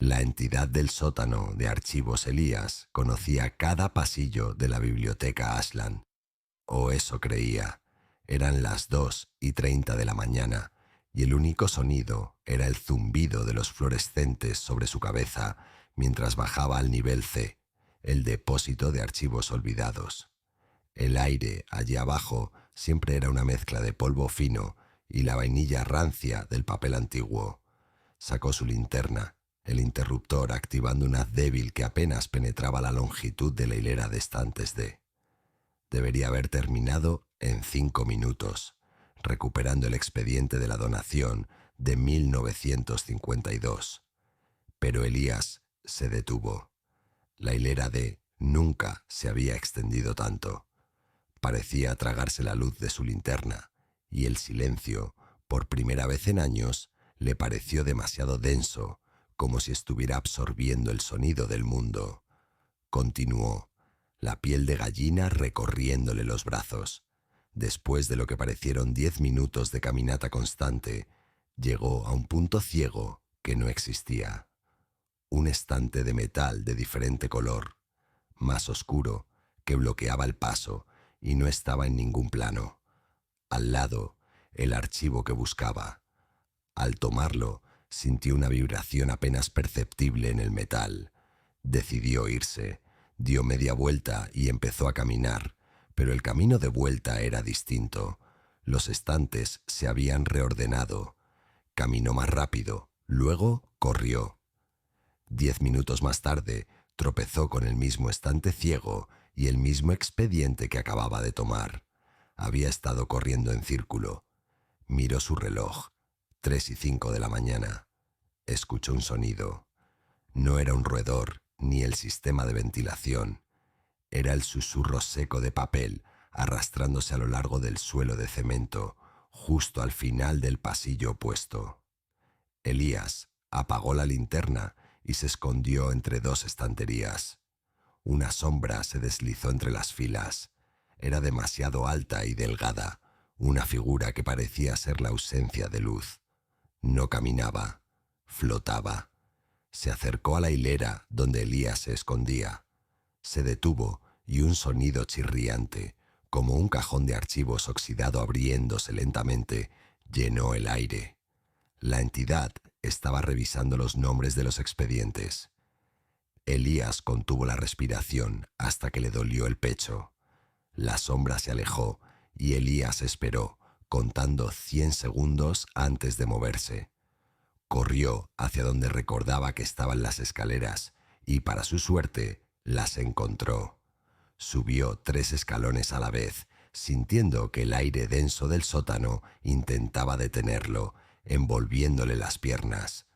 La entidad del sótano de archivos Elías conocía cada pasillo de la biblioteca Ashland. O eso creía. Eran las 2:30 de la mañana y el único sonido era el zumbido de los fluorescentes sobre su cabeza mientras bajaba al nivel C, el depósito de archivos olvidados. El aire allí abajo siempre era una mezcla de polvo fino y la vainilla rancia del papel antiguo. Sacó su linterna, el interruptor activando un haz débil que apenas penetraba la longitud de la hilera de estantes D. Debería haber terminado en 5 minutos, recuperando el expediente de la donación de 1952. Pero Elías se detuvo. La hilera D nunca se había extendido tanto. Parecía tragarse la luz de su linterna, y el silencio, por primera vez en años, le pareció demasiado denso, como si estuviera absorbiendo el sonido del mundo. Continuó, la piel de gallina recorriéndole los brazos. Después de lo que parecieron 10 minutos de caminata constante, llegó a un punto ciego que no existía. Un estante de metal de diferente color, más oscuro, que bloqueaba el paso y no estaba en ningún plano. Al lado, el archivo que buscaba. Al tomarlo, sintió una vibración apenas perceptible en el metal. Decidió irse, dio media vuelta y empezó a caminar, pero el camino de vuelta era distinto. Los estantes se habían reordenado. Caminó más rápido, luego corrió. 10 minutos más tarde, tropezó con el mismo estante ciego y el mismo expediente que acababa de tomar. Había estado corriendo en círculo. Miró su reloj. 3:05 de la mañana. Escuchó un sonido. No era un roedor, ni el sistema de ventilación. Era el susurro seco de papel arrastrándose a lo largo del suelo de cemento, justo al final del pasillo opuesto. Elías apagó la linterna y se escondió entre 2 estanterías. Una sombra se deslizó entre las filas. Era demasiado alta y delgada, una figura que parecía ser la ausencia de luz. No caminaba, flotaba. Se acercó a la hilera donde Elías se escondía. Se detuvo y un sonido chirriante, como un cajón de archivos oxidado abriéndose lentamente, llenó el aire. La entidad estaba revisando los nombres de los expedientes. Elías contuvo la respiración hasta que le dolió el pecho. La sombra se alejó y Elías esperó, contando 100 segundos antes de moverse. Corrió hacia donde recordaba que estaban las escaleras y, para su suerte, las encontró. Subió 3 escalones a la vez, sintiendo que el aire denso del sótano intentaba detenerlo, envolviéndole las piernas.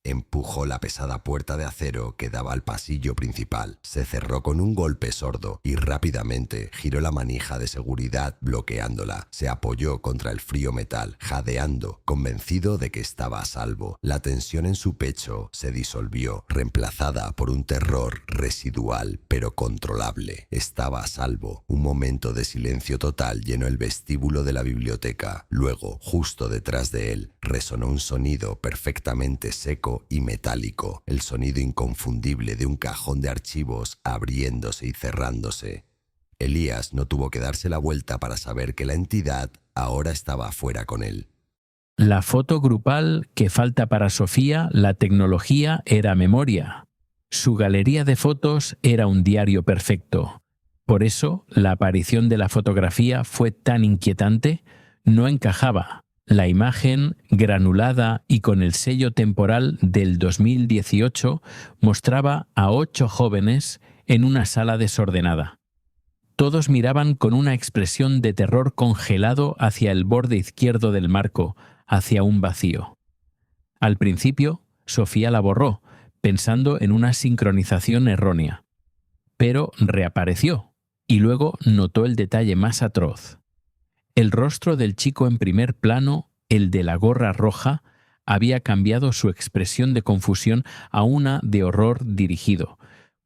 Empujó la pesada puerta de acero que daba al pasillo principal. Se cerró con un golpe sordo y rápidamente giró la manija de seguridad bloqueándola. Se apoyó contra el frío metal, jadeando, convencido de que estaba a salvo. La tensión en su pecho se disolvió, reemplazada por un terror residual pero controlable. Estaba a salvo. Un momento de silencio total llenó el vestíbulo de la biblioteca. Luego, justo detrás de él, resonó un sonido perfectamente seco y metálico, el sonido inconfundible de un cajón de archivos abriéndose y cerrándose. Elías no tuvo que darse la vuelta para saber que la entidad ahora estaba afuera con él. La foto grupal que falta para Sofía, la tecnología era memoria. Su galería de fotos era un diario perfecto. Por eso, la aparición de la fotografía fue tan inquietante, no encajaba. La imagen, granulada y con el sello temporal del 2018, mostraba a 8 jóvenes en una sala desordenada. Todos miraban con una expresión de terror congelado hacia el borde izquierdo del marco, hacia un vacío. Al principio, Sofía la borró, pensando en una sincronización errónea. Pero reapareció, y luego notó el detalle más atroz. El rostro del chico en primer plano, el de la gorra roja, había cambiado su expresión de confusión a una de horror dirigido,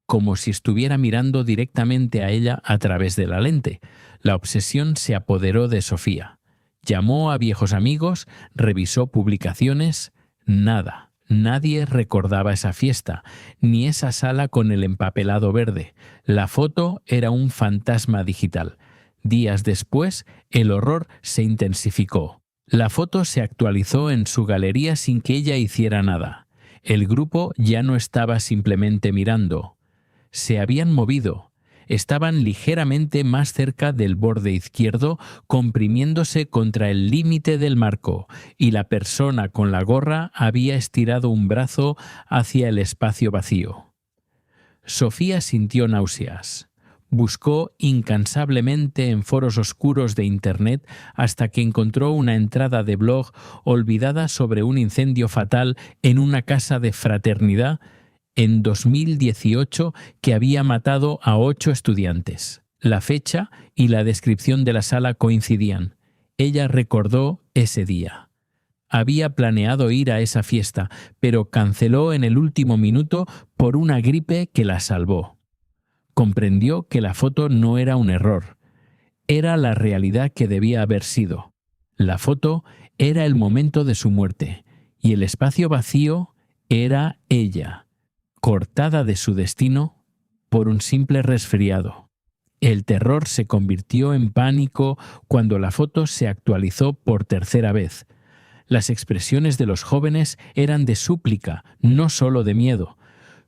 como si estuviera mirando directamente a ella a través de la lente. La obsesión se apoderó de Sofía. Llamó a viejos amigos, revisó publicaciones, nada. Nadie recordaba esa fiesta, ni esa sala con el empapelado verde. La foto era un fantasma digital. Días después, el horror se intensificó. La foto se actualizó en su galería sin que ella hiciera nada. El grupo ya no estaba simplemente mirando. Se habían movido. Estaban ligeramente más cerca del borde izquierdo, comprimiéndose contra el límite del marco, y la persona con la gorra había estirado un brazo hacia el espacio vacío. Sofía sintió náuseas. Buscó incansablemente en foros oscuros de Internet hasta que encontró una entrada de blog olvidada sobre un incendio fatal en una casa de fraternidad en 2018 que había matado a 8 estudiantes. La fecha y la descripción de la sala coincidían. Ella recordó ese día. Había planeado ir a esa fiesta, pero canceló en el último minuto por una gripe que la salvó. Comprendió que la foto no era un error. Era la realidad que debía haber sido. La foto era el momento de su muerte, y el espacio vacío era ella, cortada de su destino por un simple resfriado. El terror se convirtió en pánico cuando la foto se actualizó por tercera vez. Las expresiones de los jóvenes eran de súplica, no solo de miedo.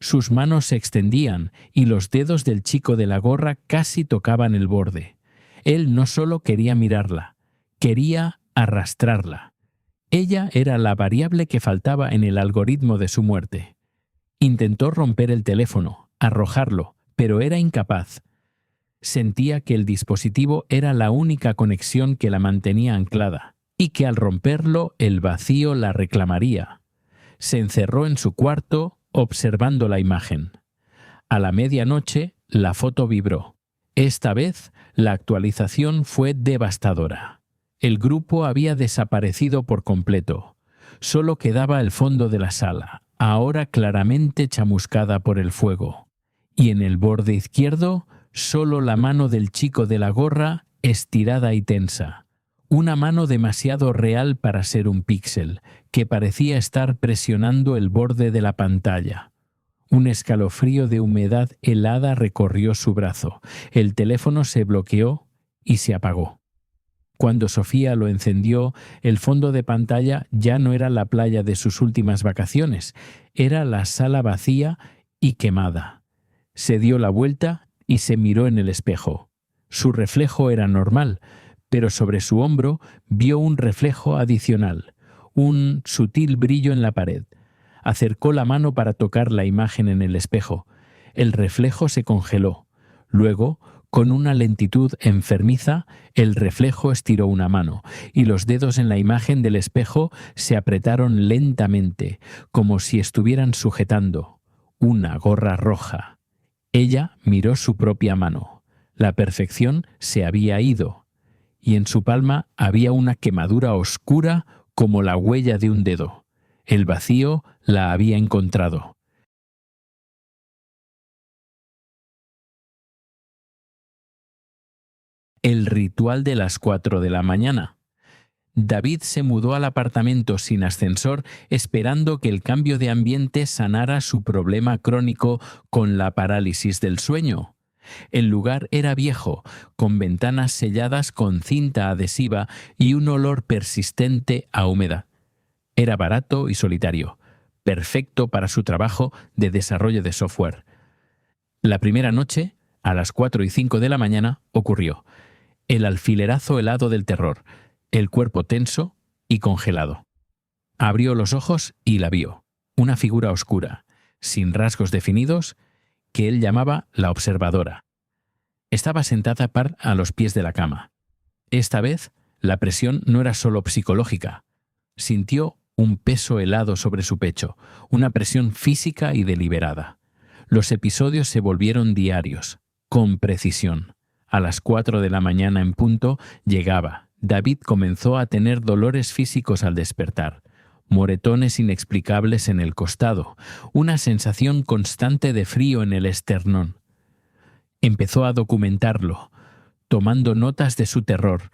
Sus manos se extendían y los dedos del chico de la gorra casi tocaban el borde. Él no solo quería mirarla, quería arrastrarla. Ella era la variable que faltaba en el algoritmo de su muerte. Intentó romper el teléfono, arrojarlo, pero era incapaz. Sentía que el dispositivo era la única conexión que la mantenía anclada, y que al romperlo el vacío la reclamaría. Se encerró en su cuarto, observando la imagen. A la medianoche, la foto vibró. Esta vez, la actualización fue devastadora. El grupo había desaparecido por completo. Solo quedaba el fondo de la sala, ahora claramente chamuscada por el fuego. Y en el borde izquierdo, solo la mano del chico de la gorra, estirada y tensa. Una mano demasiado real para ser un píxel, que parecía estar presionando el borde de la pantalla. Un escalofrío de humedad helada recorrió su brazo. El teléfono se bloqueó y se apagó. Cuando Sofía lo encendió, el fondo de pantalla ya no era la playa de sus últimas vacaciones, era la sala vacía y quemada. Se dio la vuelta y se miró en el espejo. Su reflejo era normal, pero sobre su hombro vio un reflejo adicional, un sutil brillo en la pared. Acercó la mano para tocar la imagen en el espejo. El reflejo se congeló. Luego, con una lentitud enfermiza, el reflejo estiró una mano, y los dedos en la imagen del espejo se apretaron lentamente, como si estuvieran sujetando una gorra roja. Ella miró su propia mano. La perfección se había ido, y en su palma había una quemadura oscura como la huella de un dedo. El vacío la había encontrado. El ritual de las 4 de la mañana. David se mudó al apartamento sin ascensor esperando que el cambio de ambiente sanara su problema crónico con la parálisis del sueño. El lugar era viejo, con ventanas selladas con cinta adhesiva y un olor persistente a humedad. Era barato y solitario, perfecto para su trabajo de desarrollo de software. La primera noche, a las 4:05 de la mañana, ocurrió. El alfilerazo helado del terror, el cuerpo tenso y congelado. Abrió los ojos y la vio, una figura oscura, sin rasgos definidos, que él llamaba la observadora. Estaba sentada a los pies de la cama. Esta vez, la presión no era solo psicológica. Sintió un peso helado sobre su pecho, una presión física y deliberada. Los episodios se volvieron diarios, con precisión. A las 4 de la mañana en punto llegaba. David comenzó a tener dolores físicos al despertar, moretones inexplicables en el costado, una sensación constante de frío en el esternón. Empezó a documentarlo, tomando notas de su terror.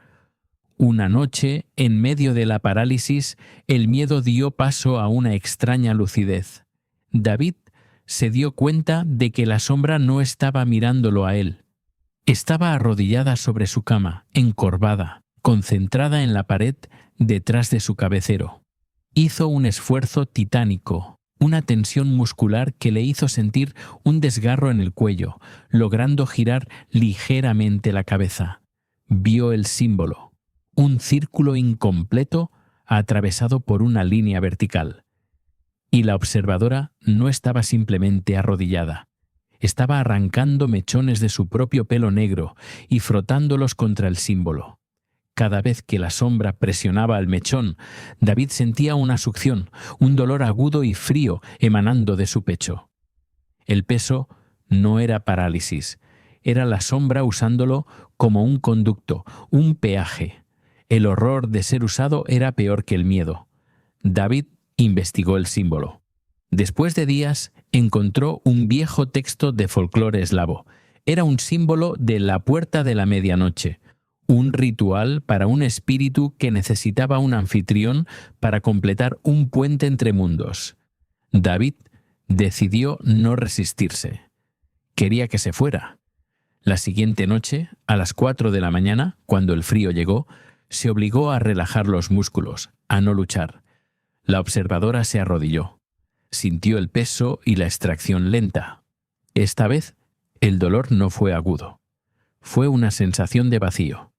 Una noche, en medio de la parálisis, el miedo dio paso a una extraña lucidez. David se dio cuenta de que la sombra no estaba mirándolo a él. Estaba arrodillada sobre su cama, encorvada, concentrada en la pared detrás de su cabecero. Hizo un esfuerzo titánico, una tensión muscular que le hizo sentir un desgarro en el cuello, logrando girar ligeramente la cabeza. Vio el símbolo, un círculo incompleto atravesado por una línea vertical. Y la observadora no estaba simplemente arrodillada. Estaba arrancando mechones de su propio pelo negro y frotándolos contra el símbolo. Cada vez que la sombra presionaba el mechón, David sentía una succión, un dolor agudo y frío emanando de su pecho. El peso no era parálisis, era la sombra usándolo como un conducto, un peaje. El horror de ser usado era peor que el miedo. David investigó el símbolo. Después de días, encontró un viejo texto de folclore eslavo. Era un símbolo de la puerta de la medianoche, un ritual para un espíritu que necesitaba un anfitrión para completar un puente entre mundos. David decidió no resistirse. Quería que se fuera. La siguiente noche, a las 4 de la mañana, cuando el frío llegó, se obligó a relajar los músculos, a no luchar. La observadora se arrodilló. Sintió el peso y la extracción lenta. Esta vez, el dolor no fue agudo. Fue una sensación de vacío.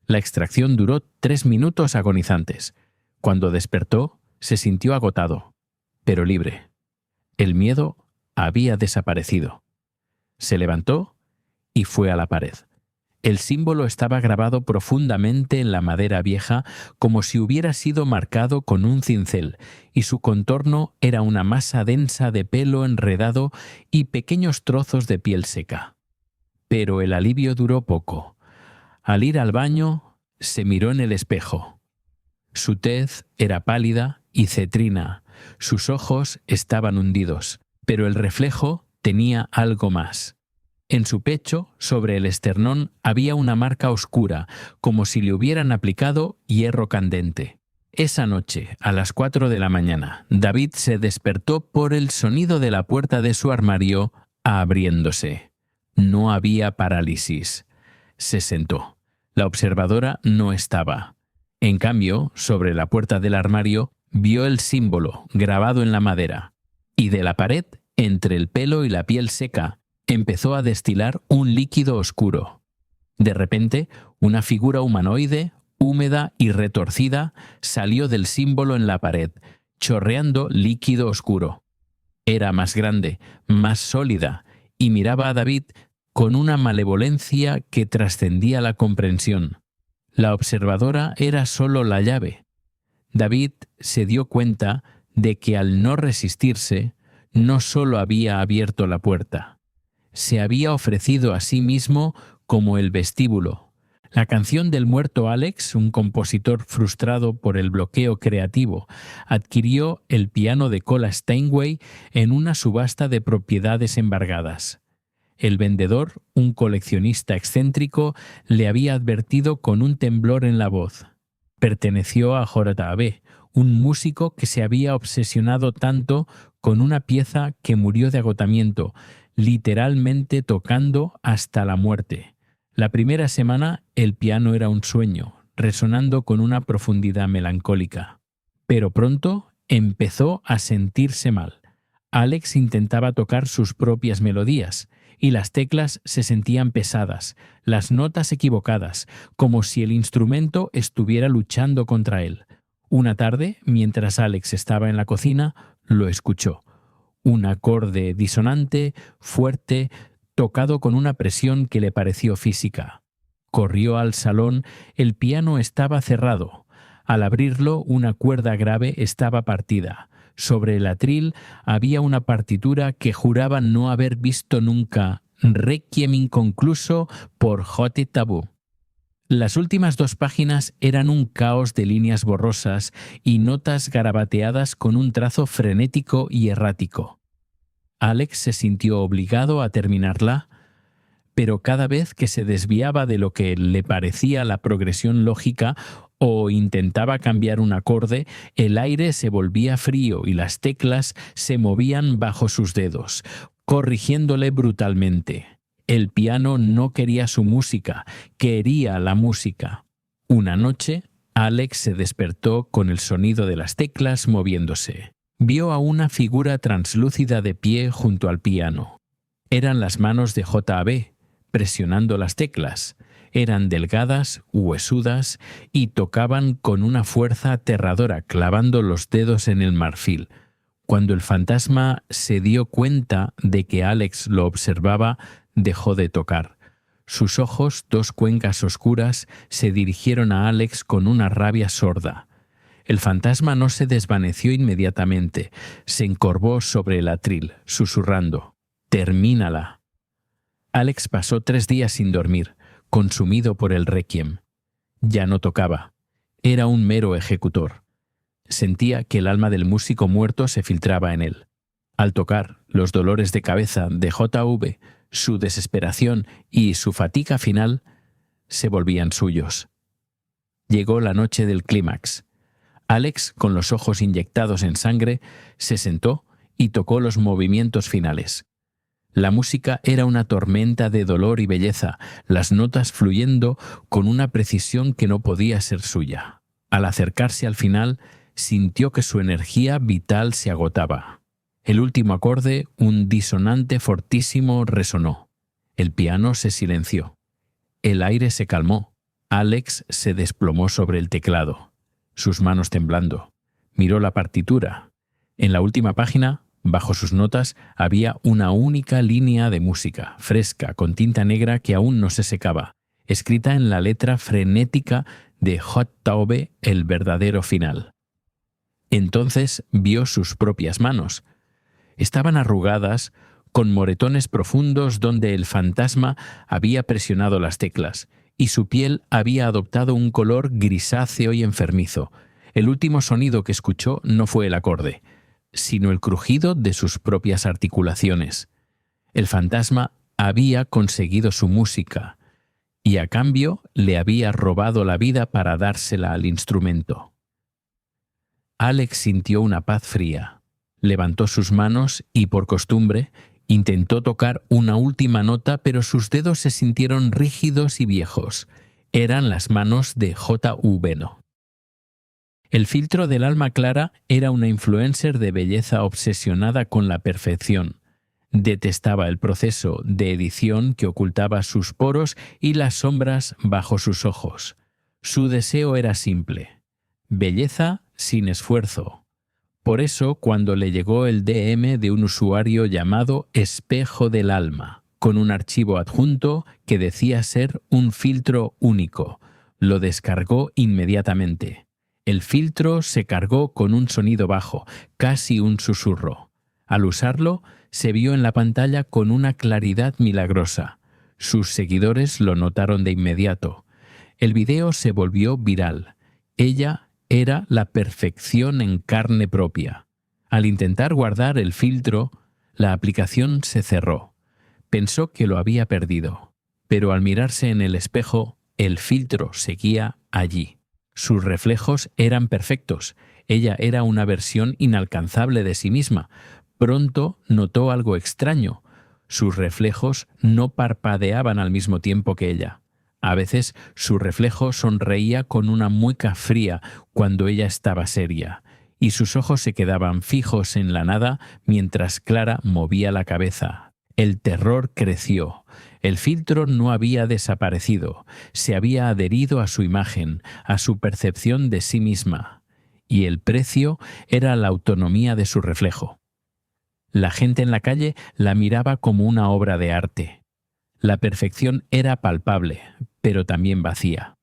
La extracción duró 3 minutos agonizantes. Cuando despertó, se sintió agotado, pero libre. El miedo había desaparecido. Se levantó y fue a la pared. El símbolo estaba grabado profundamente en la madera vieja como si hubiera sido marcado con un cincel, y su contorno era una masa densa de pelo enredado y pequeños trozos de piel seca. Pero el alivio duró poco. Al ir al baño, se miró en el espejo. Su tez era pálida y cetrina, sus ojos estaban hundidos, pero el reflejo tenía algo más. En su pecho, sobre el esternón, había una marca oscura, como si le hubieran aplicado hierro candente. Esa noche, a las 4 de la mañana, David se despertó por el sonido de la puerta de su armario abriéndose. No había parálisis. Se sentó. La observadora no estaba. En cambio, sobre la puerta del armario, vio el símbolo grabado en la madera. Y de la pared, entre el pelo y la piel seca, empezó a destilar un líquido oscuro. De repente, una figura humanoide, húmeda y retorcida, salió del símbolo en la pared, chorreando líquido oscuro. Era más grande, más sólida, y miraba a David con una malevolencia que trascendía la comprensión. La observadora era solo la llave. David se dio cuenta de que al no resistirse, no solo había abierto la puerta, se había ofrecido a sí mismo como el vestíbulo. La canción del muerto Alex, un compositor frustrado por el bloqueo creativo, adquirió el piano de cola Steinway en una subasta de propiedades embargadas. El vendedor, un coleccionista excéntrico, le había advertido con un temblor en la voz. Perteneció a J.B., un músico que se había obsesionado tanto con una pieza que murió de agotamiento, literalmente tocando hasta la muerte. La primera semana el piano era un sueño, resonando con una profundidad melancólica. Pero pronto empezó a sentirse mal. Alex intentaba tocar sus propias melodías, y las teclas se sentían pesadas, las notas equivocadas, como si el instrumento estuviera luchando contra él. Una tarde, mientras Alex estaba en la cocina, lo escuchó. Un acorde disonante, fuerte, tocado con una presión que le pareció física. Corrió al salón, el piano estaba cerrado. Al abrirlo, una cuerda grave estaba partida. Sobre el atril había una partitura que juraba no haber visto nunca, Requiem inconcluso por J. Tabú. Las últimas 2 páginas eran un caos de líneas borrosas y notas garabateadas con un trazo frenético y errático. Alex se sintió obligado a terminarla, pero cada vez que se desviaba de lo que le parecía la progresión lógica o intentaba cambiar un acorde, el aire se volvía frío y las teclas se movían bajo sus dedos, corrigiéndole brutalmente. El piano no quería su música, quería la música. Una noche, Alex se despertó con el sonido de las teclas moviéndose. Vio a una figura translúcida de pie junto al piano. Eran las manos de J.B., presionando las teclas. Eran delgadas, huesudas y tocaban con una fuerza aterradora, clavando los dedos en el marfil. Cuando el fantasma se dio cuenta de que Alex lo observaba, dejó de tocar. Sus ojos, dos cuencas oscuras, se dirigieron a Alex con una rabia sorda. El fantasma no se desvaneció inmediatamente. Se encorvó sobre el atril, susurrando: «Termínala». Alex pasó 3 días sin dormir, consumido por el requiem. Ya no tocaba. Era un mero ejecutor. Sentía que el alma del músico muerto se filtraba en él. Al tocar, los dolores de cabeza de J.V., su desesperación y su fatiga final se volvían suyos. Llegó la noche del clímax. Alex, con los ojos inyectados en sangre, se sentó y tocó los movimientos finales. La música era una tormenta de dolor y belleza, las notas fluyendo con una precisión que no podía ser suya. Al acercarse al final, sintió que su energía vital se agotaba. El último acorde, un disonante fortísimo, resonó. El piano se silenció. El aire se calmó. Alex se desplomó sobre el teclado, sus manos temblando. Miró la partitura. En la última página, bajo sus notas, había una única línea de música, fresca, con tinta negra que aún no se secaba, escrita en la letra frenética de J.V., el verdadero final. Entonces vio sus propias manos. Estaban arrugadas, con moretones profundos donde el fantasma había presionado las teclas, y su piel había adoptado un color grisáceo y enfermizo. El último sonido que escuchó no fue el acorde, sino el crujido de sus propias articulaciones. El fantasma había conseguido su música, y a cambio le había robado la vida para dársela al instrumento. Alex sintió una paz fría. Levantó sus manos y, por costumbre, intentó tocar una última nota, pero sus dedos se sintieron rígidos y viejos. Eran las manos de J.V. El filtro del alma clara era una influencer de belleza obsesionada con la perfección. Detestaba el proceso de edición que ocultaba sus poros y las sombras bajo sus ojos. Su deseo era simple: belleza sin esfuerzo. Por eso, cuando le llegó el DM de un usuario llamado Espejo del Alma, con un archivo adjunto que decía ser un filtro único, lo descargó inmediatamente. El filtro se cargó con un sonido bajo, casi un susurro. Al usarlo, se vio en la pantalla con una claridad milagrosa. Sus seguidores lo notaron de inmediato. El video se volvió viral. Ella era la perfección en carne propia. Al intentar guardar el filtro, la aplicación se cerró. Pensó que lo había perdido, pero al mirarse en el espejo, el filtro seguía allí. Sus reflejos eran perfectos. Ella era una versión inalcanzable de sí misma. Pronto notó algo extraño. Sus reflejos no parpadeaban al mismo tiempo que ella. A veces su reflejo sonreía con una mueca fría cuando ella estaba seria, y sus ojos se quedaban fijos en la nada mientras Clara movía la cabeza. El terror creció. El filtro no había desaparecido, se había adherido a su imagen, a su percepción de sí misma, y el precio era la autonomía de su reflejo. La gente en la calle la miraba como una obra de arte. La perfección era palpable, pero también vacía.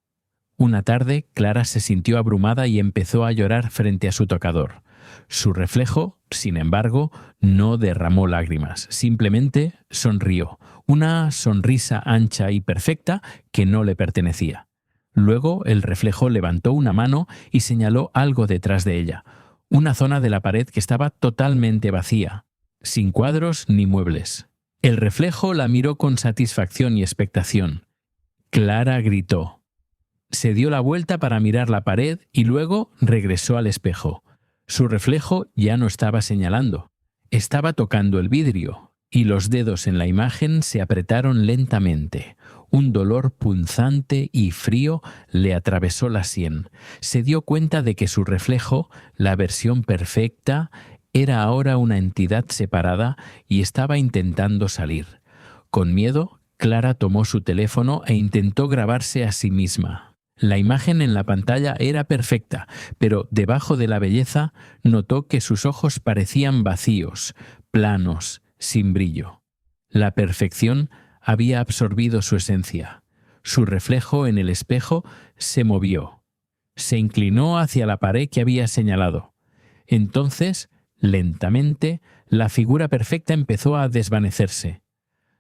Una tarde, Clara se sintió abrumada y empezó a llorar frente a su tocador. Su reflejo, sin embargo, no derramó lágrimas, simplemente sonrió, una sonrisa ancha y perfecta que no le pertenecía. Luego el reflejo levantó una mano y señaló algo detrás de ella, una zona de la pared que estaba totalmente vacía, sin cuadros ni muebles. El reflejo la miró con satisfacción y expectación. Clara gritó: Se dio la vuelta para mirar la pared y luego regresó al espejo. Su reflejo ya no estaba señalando. Estaba tocando el vidrio, y los dedos en la imagen se apretaron lentamente. Un dolor punzante y frío le atravesó la sien. Se dio cuenta de que su reflejo, la versión perfecta, era ahora una entidad separada y estaba intentando salir. Con miedo, Clara tomó su teléfono e intentó grabarse a sí misma. La imagen en la pantalla era perfecta, pero debajo de la belleza notó que sus ojos parecían vacíos, planos, sin brillo. La perfección había absorbido su esencia. Su reflejo en el espejo se movió. Se inclinó hacia la pared que había señalado. Entonces, lentamente, la figura perfecta empezó a desvanecerse.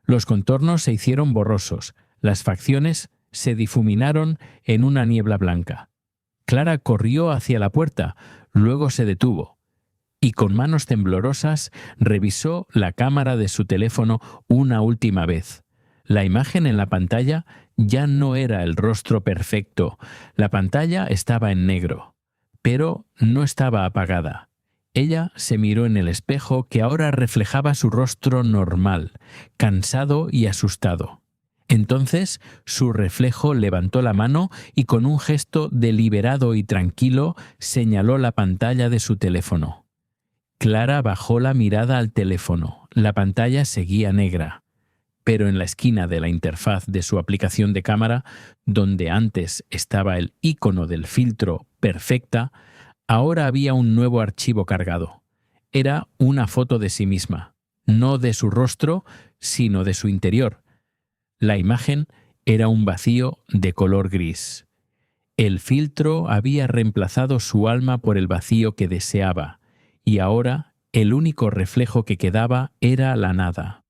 Los contornos se hicieron borrosos, las facciones se difuminaron en una niebla blanca. Clara corrió hacia la puerta, luego se detuvo, y con manos temblorosas revisó la cámara de su teléfono una última vez. La imagen en la pantalla ya no era el rostro perfecto. La pantalla estaba en negro, pero no estaba apagada. Ella se miró en el espejo que ahora reflejaba su rostro normal, cansado y asustado. Entonces su reflejo levantó la mano y con un gesto deliberado y tranquilo señaló la pantalla de su teléfono. Clara bajó la mirada al teléfono. La pantalla seguía negra, pero en la esquina de la interfaz de su aplicación de cámara, donde antes estaba el icono del filtro perfecta, ahora había un nuevo archivo cargado. Era una foto de sí misma, no de su rostro, sino de su interior. La imagen era un vacío de color gris. El filtro había reemplazado su alma por el vacío que deseaba, y ahora el único reflejo que quedaba era la nada.